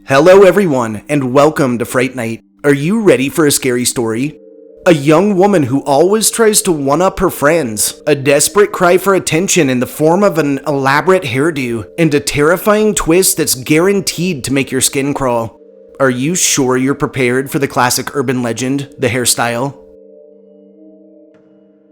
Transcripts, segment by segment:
Hello everyone, and welcome to Fright Night. Are you ready for a scary story? A young woman who always tries to one-up her friends, a desperate cry for attention in the form of an elaborate hairdo, and a terrifying twist that's guaranteed to make your skin crawl. Are you sure you're prepared for the classic urban legend, the hairstyle?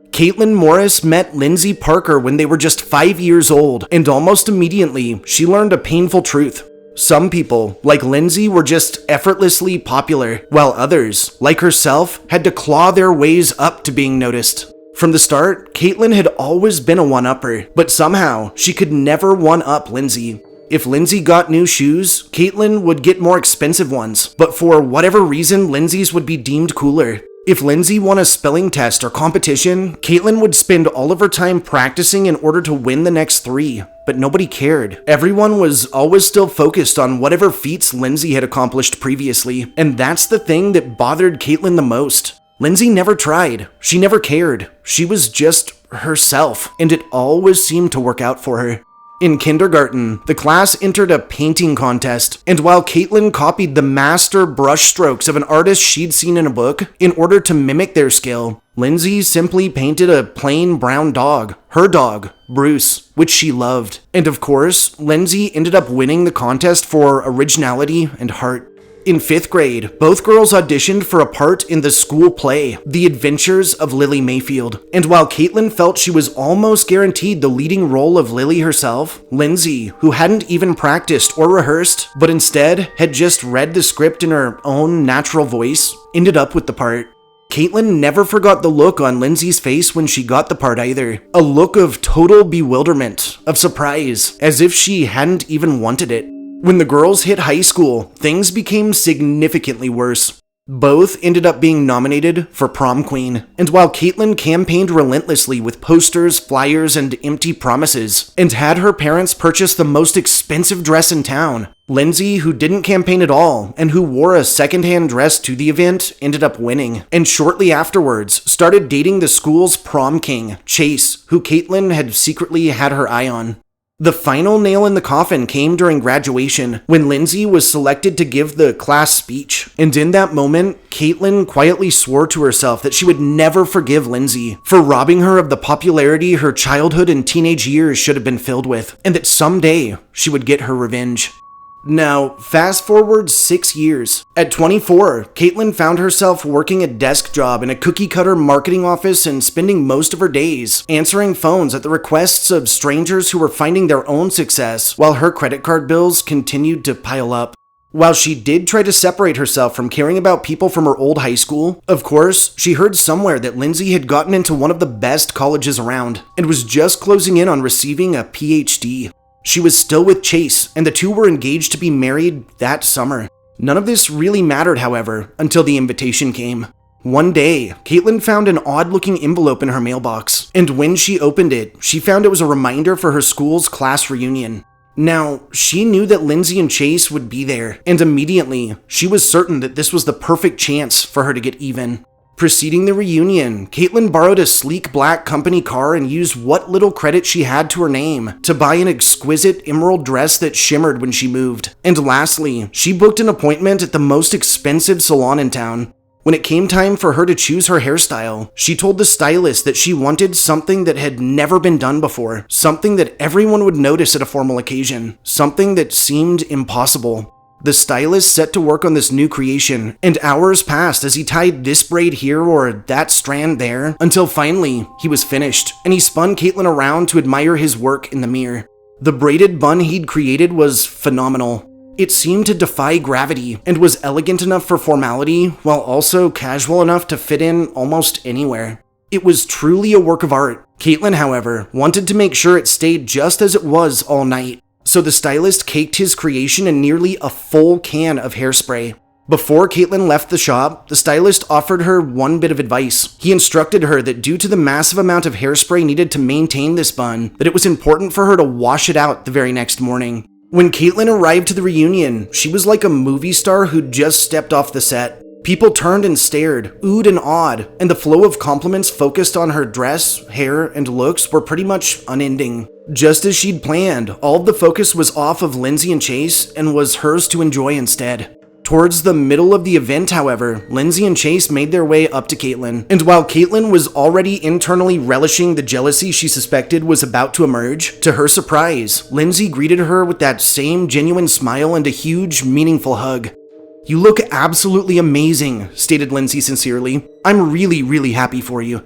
Caitlin Morris met Lindsay Parker when they were just 5 years old, and almost immediately, she learned a painful truth. Some people, like Lindsay, were just effortlessly popular, while others, like herself, had to claw their ways up to being noticed. From the start, Caitlin had always been a one-upper, but somehow, she could never one-up Lindsay. If Lindsay got new shoes, Caitlin would get more expensive ones, but for whatever reason, Lindsay's would be deemed cooler. If Lindsay won a spelling test or competition, Caitlin would spend all of her time practicing in order to win the next 3, but nobody cared. Everyone was always still focused on whatever feats Lindsay had accomplished previously, and that's the thing that bothered Caitlin the most. Lindsay never tried. She never cared. She was just herself, and it always seemed to work out for her. In kindergarten, the class entered a painting contest, and while Caitlin copied the master brushstrokes of an artist she'd seen in a book in order to mimic their skill, Lindsay simply painted a plain brown dog, her dog, Bruce, which she loved. And of course, Lindsay ended up winning the contest for originality and heart. In 5th grade, both girls auditioned for a part in the school play, The Adventures of Lily Mayfield. And while Caitlin felt she was almost guaranteed the leading role of Lily herself, Lindsay, who hadn't even practiced or rehearsed, but instead had just read the script in her own natural voice, ended up with the part. Caitlin never forgot the look on Lindsay's face when she got the part either. A look of total bewilderment, of surprise, as if she hadn't even wanted it. When the girls hit high school, things became significantly worse. Both ended up being nominated for prom queen, and while Caitlin campaigned relentlessly with posters, flyers, and empty promises, and had her parents purchase the most expensive dress in town, Lindsay, who didn't campaign at all, and who wore a secondhand dress to the event, ended up winning, and shortly afterwards started dating the school's prom king, Chase, who Caitlin had secretly had her eye on. The final nail in the coffin came during graduation, when Lindsay was selected to give the class speech. And in that moment, Caitlin quietly swore to herself that she would never forgive Lindsay for robbing her of the popularity her childhood and teenage years should have been filled with, and that someday she would get her revenge. Now, fast forward 6 years. At 24, Caitlin found herself working a desk job in a cookie-cutter marketing office and spending most of her days answering phones at the requests of strangers who were finding their own success, while her credit card bills continued to pile up. While she did try to separate herself from caring about people from her old high school, of course, she heard somewhere that Lindsay had gotten into one of the best colleges around and was just closing in on receiving a PhD. She was still with Chase, and the two were engaged to be married that summer. None of this really mattered, however, until the invitation came. One day, Caitlin found an odd-looking envelope in her mailbox, and when she opened it, she found it was a reminder for her school's class reunion. Now, she knew that Lindsay and Chase would be there, and immediately, she was certain that this was the perfect chance for her to get even. Preceding the reunion, Caitlin borrowed a sleek black company car and used what little credit she had to her name to buy an exquisite emerald dress that shimmered when she moved. And lastly, she booked an appointment at the most expensive salon in town. When it came time for her to choose her hairstyle, she told the stylist that she wanted something that had never been done before, something that everyone would notice at a formal occasion, something that seemed impossible. The stylist set to work on this new creation, and hours passed as he tied this braid here or that strand there, until finally, he was finished, and he spun Caitlin around to admire his work in the mirror. The braided bun he'd created was phenomenal. It seemed to defy gravity, and was elegant enough for formality, while also casual enough to fit in almost anywhere. It was truly a work of art. Caitlin, however, wanted to make sure it stayed just as it was all night. So the stylist caked his creation in nearly a full can of hairspray. Before Caitlin left the shop, the stylist offered her one bit of advice. He instructed her that due to the massive amount of hairspray needed to maintain this bun, that it was important for her to wash it out the very next morning. When Caitlin arrived to the reunion, she was like a movie star who'd just stepped off the set. People turned and stared, oohed and awed, and the flow of compliments focused on her dress, hair, and looks were pretty much unending. Just as she'd planned, all of the focus was off of Lindsay and Chase and was hers to enjoy instead. Towards the middle of the event, however, Lindsay and Chase made their way up to Caitlin, and while Caitlin was already internally relishing the jealousy she suspected was about to emerge, to her surprise, Lindsay greeted her with that same genuine smile and a huge, meaningful hug. "You look absolutely amazing," stated Lindsay sincerely. "I'm really happy for you."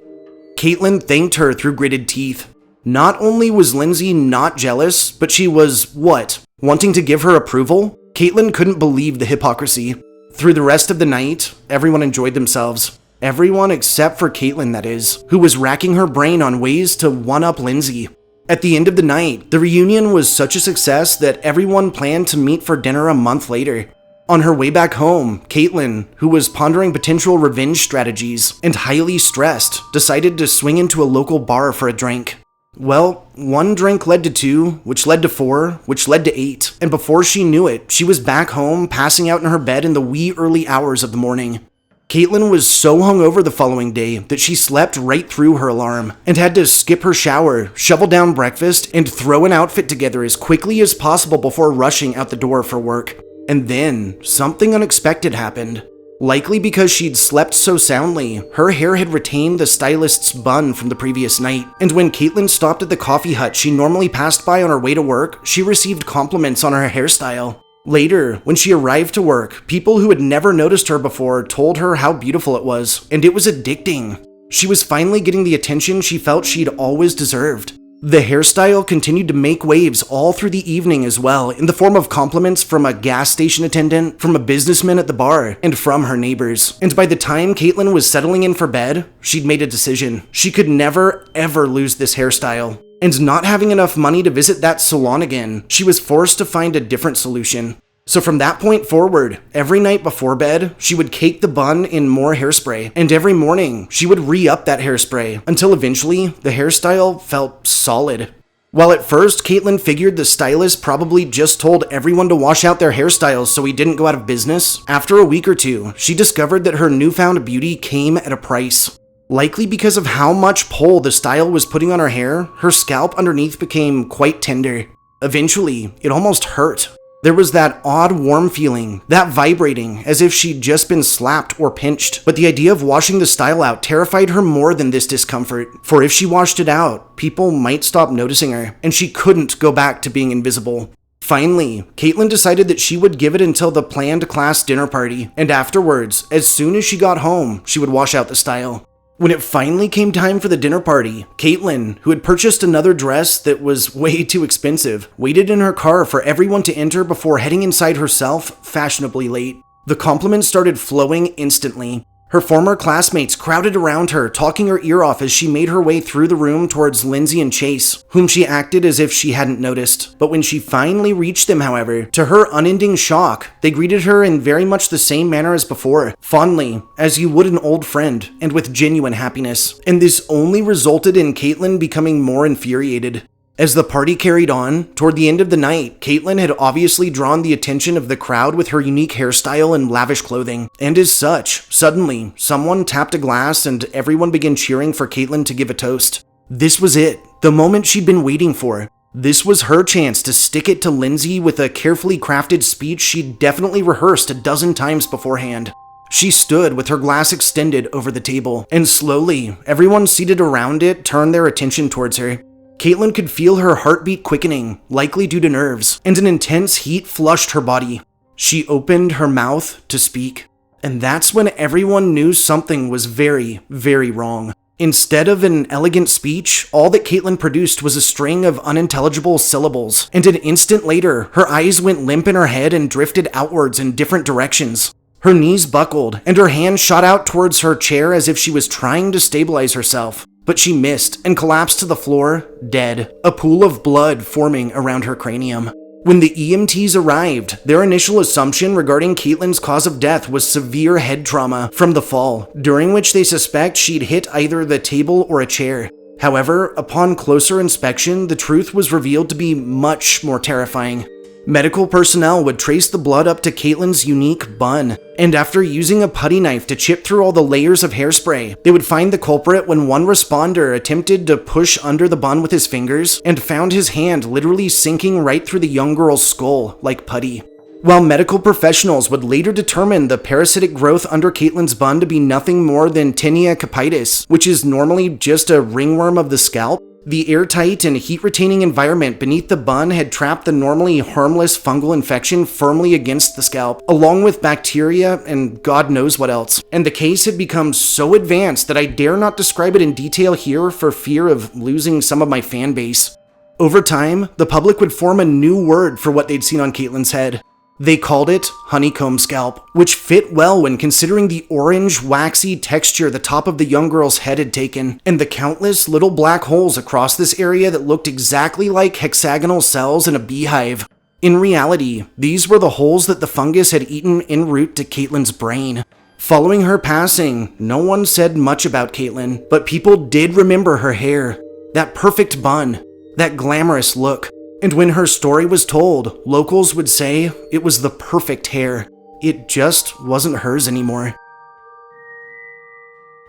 Caitlin thanked her through gritted teeth. Not only was Lindsay not jealous, but she was, wanting to give her approval? Caitlin couldn't believe the hypocrisy. Through the rest of the night, everyone enjoyed themselves. Everyone except for Caitlin, that is, who was racking her brain on ways to one-up Lindsay. At the end of the night, the reunion was such a success that everyone planned to meet for dinner a month later. On her way back home, Caitlin, who was pondering potential revenge strategies and highly stressed, decided to swing into a local bar for a drink. Well, one drink led to two, which led to four, which led to 8, and before she knew it, she was back home, passing out in her bed in the wee early hours of the morning. Caitlin was so hungover the following day that she slept right through her alarm, and had to skip her shower, shovel down breakfast, and throw an outfit together as quickly as possible before rushing out the door for work. And then, something unexpected happened. Likely because she'd slept so soundly, her hair had retained the stylist's bun from the previous night, and when Caitlin stopped at the coffee hut she normally passed by on her way to work, she received compliments on her hairstyle. Later, when she arrived to work, people who had never noticed her before told her how beautiful it was, and it was addicting. She was finally getting the attention she felt she'd always deserved. The hairstyle continued to make waves all through the evening as well, in the form of compliments from a gas station attendant, from a businessman at the bar, and from her neighbors. And by the time Caitlin was settling in for bed, she'd made a decision. She could never, ever lose this hairstyle. And not having enough money to visit that salon again, she was forced to find a different solution. So from that point forward, every night before bed, she would cake the bun in more hairspray, and every morning, she would re-up that hairspray, until eventually, the hairstyle felt solid. While at first, Caitlin figured the stylist probably just told everyone to wash out their hairstyles so he didn't go out of business, after a week or two, she discovered that her newfound beauty came at a price. Likely because of how much pull the style was putting on her hair, her scalp underneath became quite tender. Eventually, it almost hurt. There was that odd warm feeling, that vibrating, as if she'd just been slapped or pinched. But the idea of washing the style out terrified her more than this discomfort, for if she washed it out, people might stop noticing her, and she couldn't go back to being invisible. Finally, Caitlin decided that she would give it until the planned class dinner party, and afterwards, as soon as she got home, she would wash out the style. When it finally came time for the dinner party, Caitlin, who had purchased another dress that was way too expensive, waited in her car for everyone to enter before heading inside herself, fashionably late. The compliments started flowing instantly. Her former classmates crowded around her, talking her ear off as she made her way through the room towards Lindsay and Chase, whom she acted as if she hadn't noticed. But when she finally reached them, however, to her unending shock, they greeted her in very much the same manner as before, fondly, as you would an old friend, and with genuine happiness. And this only resulted in Caitlin becoming more infuriated. As the party carried on, toward the end of the night, Caitlin had obviously drawn the attention of the crowd with her unique hairstyle and lavish clothing. And as such, suddenly, someone tapped a glass and everyone began cheering for Caitlin to give a toast. This was it, the moment she'd been waiting for. This was her chance to stick it to Lindsay with a carefully crafted speech she'd definitely rehearsed a dozen times beforehand. She stood with her glass extended over the table, and slowly, everyone seated around it turned their attention towards her. Caitlin could feel her heartbeat quickening, likely due to nerves, and an intense heat flushed her body. She opened her mouth to speak, and that's when everyone knew something was very, very wrong. Instead of an elegant speech, all that Caitlin produced was a string of unintelligible syllables, and an instant later, her eyes went limp in her head and drifted outwards in different directions. Her knees buckled, and her hand shot out towards her chair as if she was trying to stabilize herself. But she missed and collapsed to the floor, dead, a pool of blood forming around her cranium. When the EMTs arrived, their initial assumption regarding Caitlin's cause of death was severe head trauma from the fall, during which they suspect she'd hit either the table or a chair. However, upon closer inspection, the truth was revealed to be much more terrifying. Medical personnel would trace the blood up to Caitlin's unique bun, and after using a putty knife to chip through all the layers of hairspray, they would find the culprit when one responder attempted to push under the bun with his fingers and found his hand literally sinking right through the young girl's skull like putty. While medical professionals would later determine the parasitic growth under Caitlin's bun to be nothing more than tinea capitis, which is normally just a ringworm of the scalp, the airtight and heat-retaining environment beneath the bun had trapped the normally harmless fungal infection firmly against the scalp, along with bacteria and God knows what else. And the case had become so advanced that I dare not describe it in detail here for fear of losing some of my fan base. Over time, the public would form a new word for what they'd seen on Caitlin's head. They called it honeycomb scalp, which fit well when considering the orange, waxy texture the top of the young girl's head had taken, and the countless little black holes across this area that looked exactly like hexagonal cells in a beehive. In reality, these were the holes that the fungus had eaten en route to Caitlin's brain. Following her passing, no one said much about Caitlin, but people did remember her hair, that perfect bun, that glamorous look. And when her story was told, locals would say it was the perfect hair. It just wasn't hers anymore.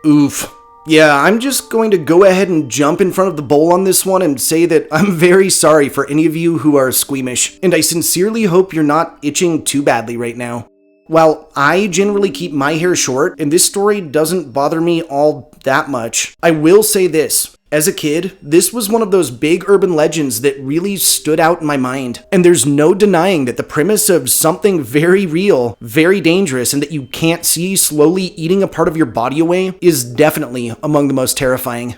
Oof. Yeah, I'm just going to go ahead and jump in front of the bowl on this one and say that I'm very sorry for any of you who are squeamish, and I sincerely hope you're not itching too badly right now. While I generally keep my hair short, and this story doesn't bother me all that much, I will say this. As a kid, this was one of those big urban legends that really stood out in my mind. And there's no denying that the premise of something very real, very dangerous, and that you can't see slowly eating a part of your body away is definitely among the most terrifying.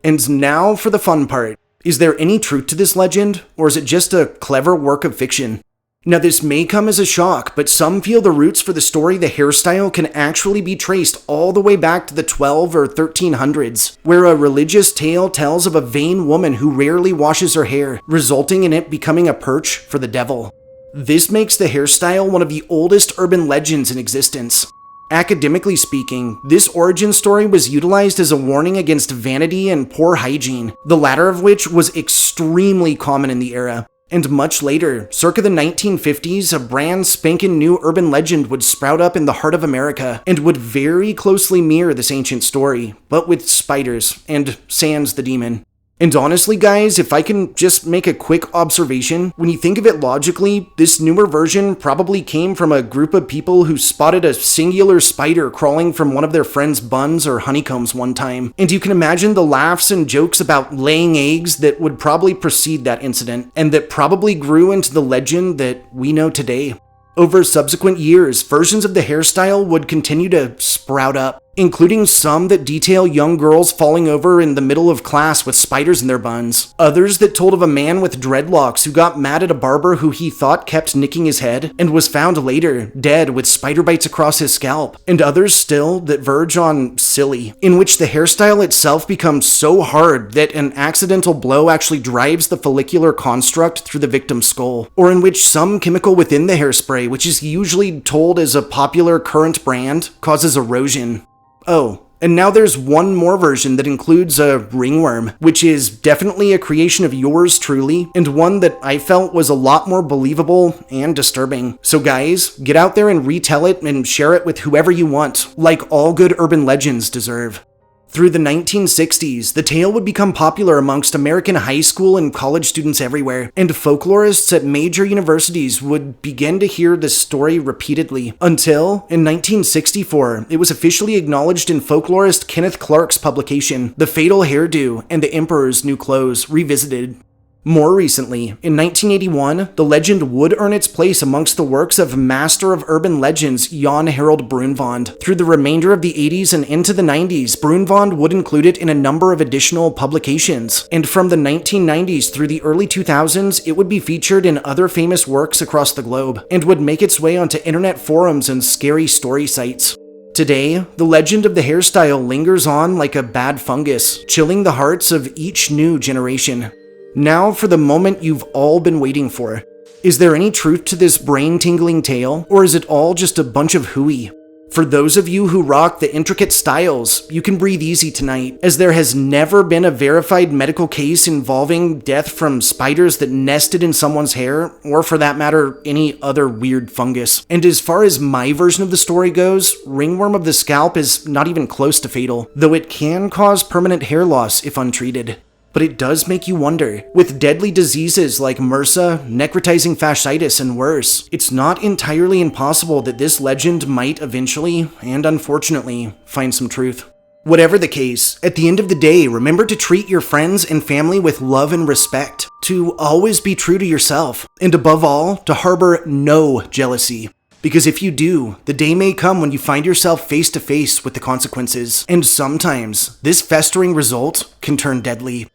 And now for the fun part. Is there any truth to this legend, or is it just a clever work of fiction? Now this may come as a shock, but some feel the roots for the story The Hairstyle can actually be traced all the way back to the 12 or 1300s, where a religious tale tells of a vain woman who rarely washes her hair, resulting in it becoming a perch for the devil. This makes the hairstyle one of the oldest urban legends in existence. Academically speaking, this origin story was utilized as a warning against vanity and poor hygiene, the latter of which was extremely common in the era. And much later, circa the 1950s, a brand spanking new urban legend would sprout up in the heart of America and would very closely mirror this ancient story, but with spiders and sans the demon. And honestly, guys, if I can just make a quick observation, when you think of it logically, this newer version probably came from a group of people who spotted a singular spider crawling from one of their friends' buns or honeycombs one time. And you can imagine the laughs and jokes about laying eggs that would probably precede that incident, and that probably grew into the legend that we know today. Over subsequent years, versions of the hairstyle would continue to sprout up, including some that detail young girls falling over in the middle of class with spiders in their buns. Others that told of a man with dreadlocks who got mad at a barber who he thought kept nicking his head and was found later dead with spider bites across his scalp. And others still that verge on silly, in which the hairstyle itself becomes so hard that an accidental blow actually drives the follicular construct through the victim's skull, or in which some chemical within the hairspray, which is usually told as a popular current brand, causes erosion. Oh, and now there's one more version that includes a ringworm, which is definitely a creation of yours truly, and one that I felt was a lot more believable and disturbing. So guys, get out there and retell it and share it with whoever you want, like all good urban legends deserve. Through the 1960s, the tale would become popular amongst American high school and college students everywhere, and folklorists at major universities would begin to hear this story repeatedly, until, in 1964, it was officially acknowledged in folklorist Kenneth Clark's publication, The Fatal Hairdo and the Emperor's New Clothes, Revisited. More recently, in 1981, the legend would earn its place amongst the works of master of urban legends Jan Harold Brunvand. Through the remainder of the 80s and into the 90s, Brunvand would include it in a number of additional publications, and from the 1990s through the early 2000s, it would be featured in other famous works across the globe, and would make its way onto internet forums and scary story sites. Today, the legend of the hairstyle lingers on like a bad fungus, chilling the hearts of each new generation. Now for the moment you've all been waiting for. Is there any truth to this brain-tingling tale, or is it all just a bunch of hooey? For those of you who rock the intricate styles, you can breathe easy tonight, as there has never been a verified medical case involving death from spiders that nested in someone's hair, or for that matter, any other weird fungus. And as far as my version of the story goes, ringworm of the scalp is not even close to fatal, though it can cause permanent hair loss if untreated. But it does make you wonder, with deadly diseases like MRSA, necrotizing fasciitis, and worse, it's not entirely impossible that this legend might eventually, and unfortunately, find some truth. Whatever the case, at the end of the day, remember to treat your friends and family with love and respect, to always be true to yourself, and above all, to harbor no jealousy. Because if you do, the day may come when you find yourself face to face with the consequences, and sometimes this festering result can turn deadly.